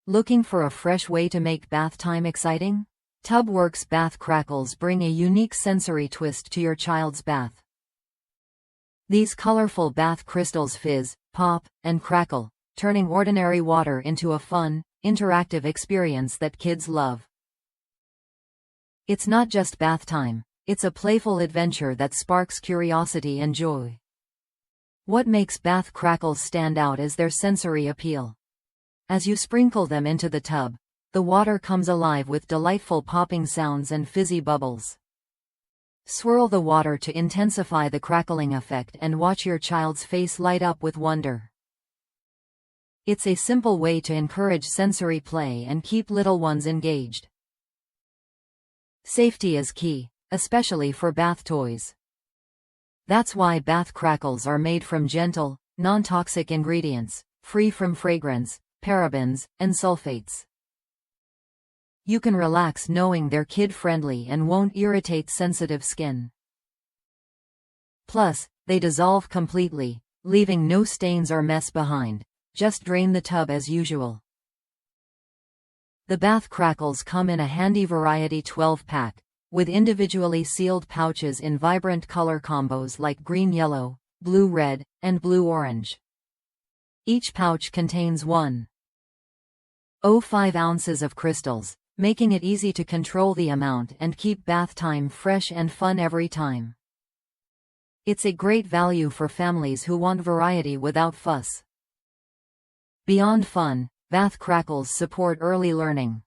Looking for a fresh way to make bath time exciting? Works Bath Crackles bring a unique sensory twist to your child's bath. These colorful bath crystals fizz, pop, and crackle, turning ordinary water into a fun, interactive experience that kids love. It's not just bath time, it's a playful adventure that sparks curiosity and joy. What makes bath crackles stand out is their sensory appeal. As you sprinkle them into the tub, the water comes alive with delightful popping sounds and fizzy bubbles. Swirl the water to intensify the crackling effect and watch your child's face light up with wonder. It's a simple way to encourage sensory play and keep little ones engaged. Safety is key, especially for bath toys. That's why bath crackles are made from gentle, non-toxic ingredients, free from fragrance, parabens, and sulfates. You can relax knowing they're kid-friendly and won't irritate sensitive skin. Plus, they dissolve completely, leaving no stains or mess behind. Just drain the tub as usual. The bath crackles come in a handy variety 12-pack, with individually sealed pouches in vibrant color combos like green-yellow, blue-red, and blue-orange. Each pouch contains 1.05 ounces of crystals, making it easy to control the amount and keep bath time fresh and fun every time. It's a great value for families who want variety without fuss. Beyond fun, bath crackles support early learning.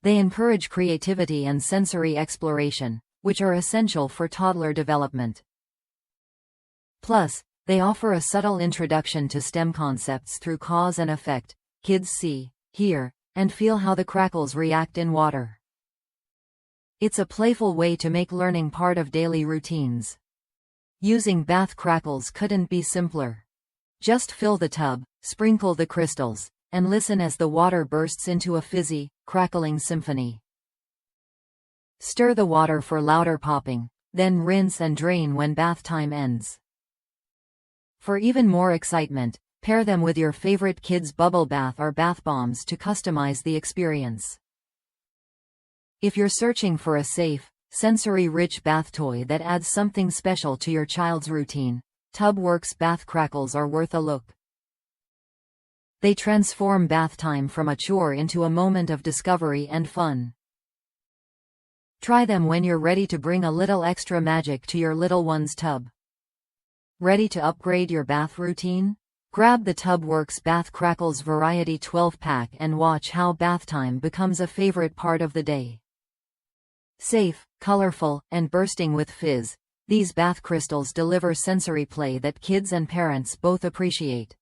They encourage creativity and sensory exploration, which are essential for toddler development. Plus, they offer a subtle introduction to STEM concepts through cause and effect. Kids see, hear, and feel how the crackles react in water. It's a playful way to make learning part of daily routines. Using bath crackles couldn't be simpler. Just fill the tub, sprinkle the crystals, and listen as the water bursts into a fizzy, crackling symphony. Stir the water for louder popping, then rinse and drain when bath time ends. For even more excitement, pair them with your favorite kids' bubble bath or bath bombs to customize the experience. If you're searching for a safe, sensory-rich bath toy that adds something special to your child's routine, Works Bath Crackles are worth a look. They transform bath time from a chore into a moment of discovery and fun. Try them when you're ready to bring a little extra magic to your little one's tub. Ready to upgrade your bath routine? Grab the Works Bath Crackles Variety 12-pack and watch how bath time becomes a favorite part of the day. Safe, colorful, and bursting with fizz, these bath crystals deliver sensory play that kids and parents both appreciate.